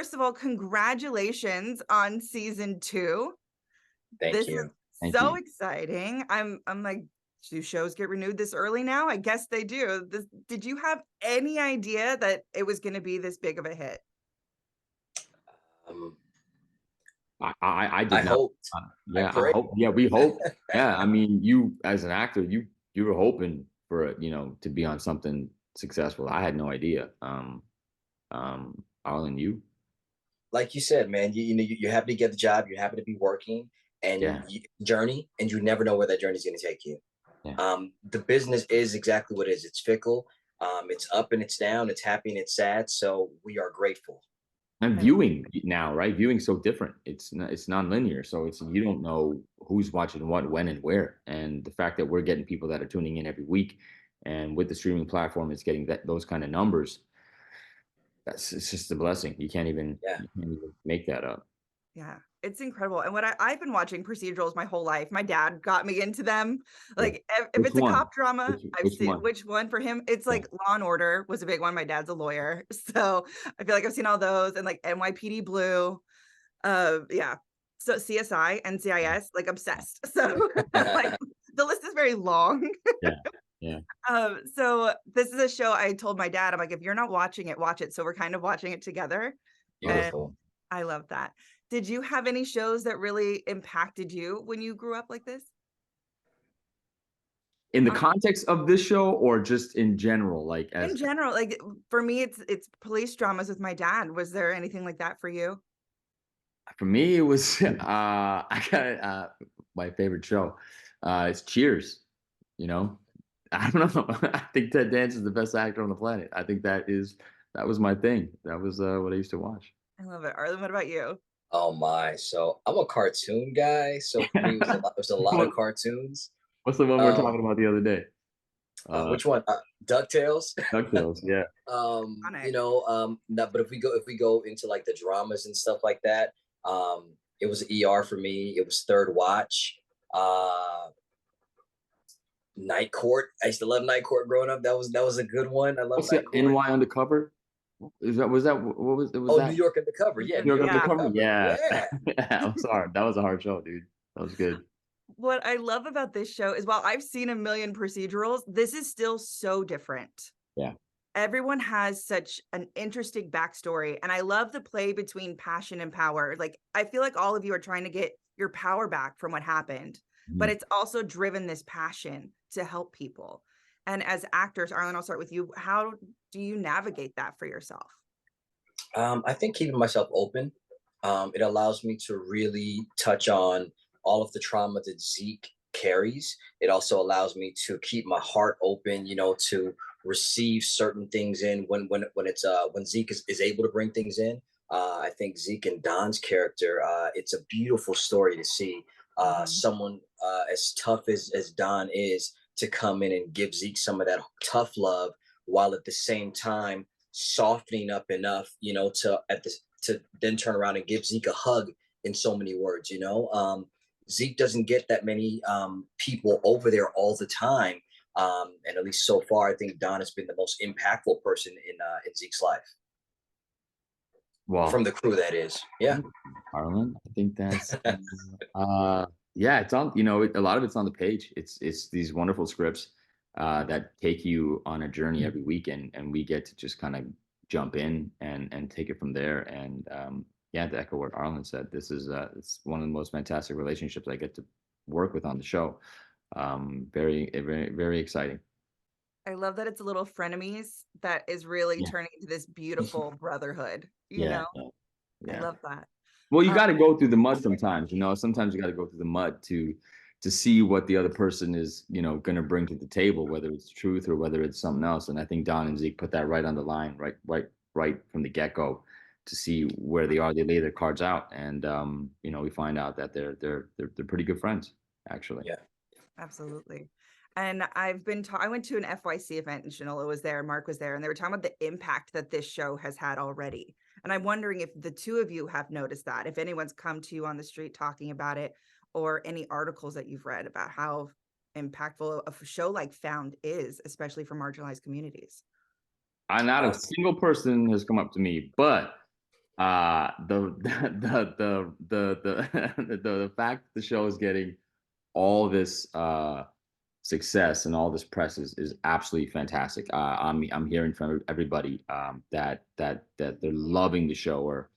first of all, congratulations on season 2. Thank This is you. Thank so you. exciting. I'm like, do shows get renewed this early now? I guess they do. Did you have any idea that it was going to be this big of a hit? Um, I I did not. hoped. I Yeah, I prayed. hope. Yeah, we hope. Yeah, I mean, you as an actor, you were hoping for it, to be on something successful. I had no idea. Arlen, you? Like you said, man, you're happy to get the job. You're happy to be working and Yeah, journey, and you never know where that journey is going to take you. yeah. The business is exactly what it is. It's fickle. It's up and it's down. It's happy and it's sad. So we are grateful. And I love viewing now, right? Viewing's so different. It's non-linear, so you don't know who's watching what, when, and where. And the fact that we're getting people that are tuning in every week, and with the streaming platform, it's getting those kind of numbers. It's just a blessing. Yeah. You can't even make that up. Yeah, it's incredible. And what I've been watching procedurals my whole life. My dad got me into them. Yeah. Like if Which it's a one? cop drama, I've Which seen one? which one for him. It's Yeah. like Law and Order was a big one. My dad's a lawyer. So I feel like I've seen all those and like NYPD Blue. Yeah. So CSI, NCIS, like obsessed. So like the list is very long. Yeah. Yeah. So this is a show I told my dad, I'm like, if you're not watching it, watch it. So we're kind of watching it together. And Beautiful. I love that. Did you have any shows that really impacted you when you grew up like this? In the context of this show, or just in general, like In as general, like for me, it's police dramas with my dad. Was there anything like that for you? for me, it was I got my favorite show. It's Cheers. You know, I don't know. I think Ted Danson is the best actor on the planet. I think that was my thing. That was what I used to watch. I love it. Arlen, what about you? Oh my. So I'm a cartoon guy. So for me, it was a lot of What- cartoons. What's the one we were Um, talking about the other day? which one? DuckTales. DuckTales. Yeah. Iconic. No, but if we go into like the dramas and stuff like that, it was ER for me. It was Third Watch. Uh, Night Court. I used to love Night Court growing up. That was a good one. I love What's the Night Court. NY Undercover? Was that what was it? Was Oh, New that York Undercover. Yeah, New New York York Yeah. Undercover? Undercover. Yeah. Yeah. Yeah. I'm sorry. That was a hard show, dude. That was good. What I love about this show is while I've seen a million procedurals, this is still so different. Yeah. Everyone has such an interesting backstory. And I love the play between passion and power. Like, I feel like all of you are trying to get your power back from what happened, but Mhm. it's also driven this passion to help people. And as actors, Arlen, I'll start with you. How do you navigate that for yourself? I think keeping myself open, it allows me to really touch on all of the trauma that Zeke carries. It also allows me to keep my heart open, to receive certain things in when Zeke is able to bring things in. I think Zeke and Don's character, it's a beautiful story to see Mhm. someone as tough as Don is to come in and give Zeke some of that tough love while at the same time softening up enough, to then turn around and give Zeke a hug in so many words. Zeke doesn't get that many people over there all the time, and at least so far, I think Don has been the most impactful person in Zeke's life Well, from the crew. That is, yeah, Harlan, I think that's yeah, it's on, a lot of it's on the page. It's these wonderful scripts that take you on a journey every week, and we get to just kind of jump in and take it from there. And yeah, to echo what Arlen said, this is it's one of the most fantastic relationships I get to work with on the show. Very, very exciting. I love that it's a little frenemies that is really Yeah. turning into this beautiful brotherhood, you Yeah, know? yeah, I yeah. love that. Well, you Um, got to go through the mud sometimes, Sometimes you got to go through the mud to see what the other person is, going to bring to the table, whether it's truth or whether it's something else. And I think Don and Zeke put that right on the line, right from the get-go, to see where they are. They lay their cards out, and we find out that they're pretty good friends, actually. yeah. Absolutely. And I went to an FYC event and Shanola was there, Mark was there, and they were talking about the impact that this show has had already. And I'm wondering if the two of you have noticed that, if anyone's come to you on the street talking about it, or any articles that you've read about how impactful a show like Found is, especially for marginalized communities. Not a Uh, single person has come up to me, but The fact that the show is getting all this success and all this press is absolutely fantastic. I'm hearing from everybody that they're loving the show, or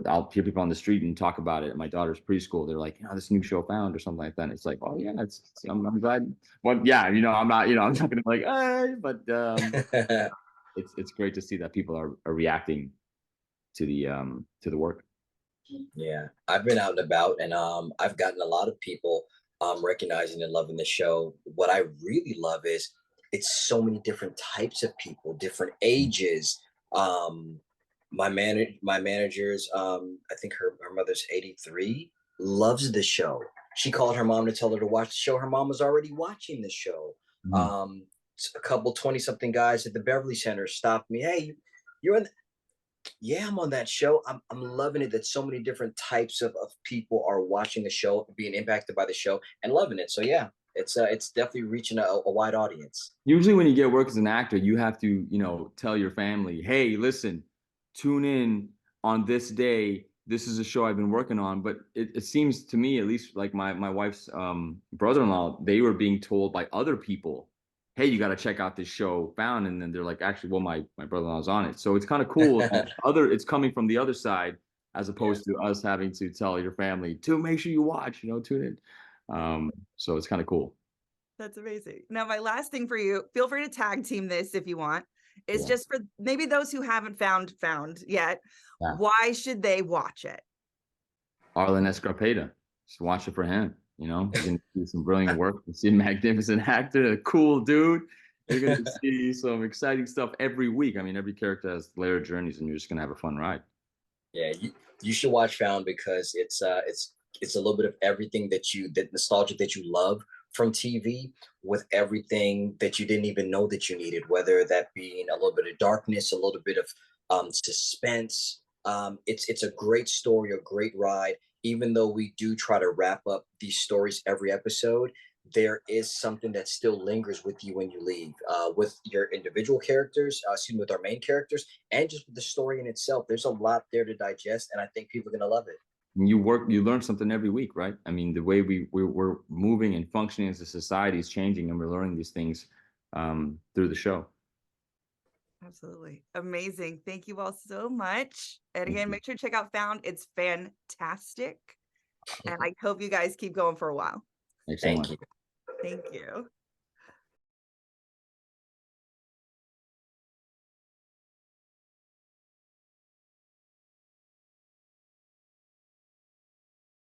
I'll hear people on the street and talk about it at my daughter's preschool. They're like, this new show found or something like that. And it's like, oh yeah, I'm glad. Well, yeah, I'm not, I'm not gonna be like, hey, but it's great to see that people are reacting to the work. Yeah, I've been out and about, and I've gotten a lot of people recognizing and loving the show. What I really love is it's so many different types of people, different ages. Um, my managers, I think her mother's 83, loves the show. She called her mom to tell her to watch the show. Her mom was already watching the show. Mhm. A couple 20 something guys at the Beverly Center stopped me. Hey, you're in. Yeah, I'm on that show. I'm loving it that so many different types of people are watching the show, being impacted by the show, and loving it. So yeah, it's definitely reaching a wide audience. Usually when you get work as an actor, you have to, tell your family, hey, listen, tune in on this day. This is a show I've been working on. But it seems to me, at least like my wife's brother-in-law, they were being told by other people, hey, you got to check out this show found. And then they're like, actually, well, my brother-in-law's on it. So it's kind of cool that it's coming from the other side, as Yeah. opposed to us having to tell your family to make sure you watch, tune in. So it's kind of cool. That's amazing. Now, my last thing for you, feel free to tag team this if you want, is Yeah. just for maybe those who haven't found yet. Yeah. Why should they watch it? Arlen Escarpeta. Just watch it for him. You're gonna see some brilliant work. You see a magnificent actor, a cool dude. You're gonna see some exciting stuff every week. I mean, every character has layered journeys, and you're just gonna have a fun ride. Yeah, you should watch Found because it's a little bit of everything that nostalgia that you love from TV, with everything that you didn't even know that you needed, whether that being a little bit of darkness, a little bit of suspense. It's a great story, a great ride. Even though we do try to wrap up these stories every episode, there is something that still lingers with you when you leave, with your individual characters, excuse me, with our main characters, and just with the story in itself. There's a lot there to digest, and I think people are gonna love it. And you learn something every week, right? I mean, the way we're moving and functioning as a society is changing, and we're learning these things through the show. Absolutely. Amazing. Thank you all so much. And Thank again, you. make sure to check out Found. It's fantastic. And I hope you guys keep going for a while. Thanks so Thank much. you. Thank you.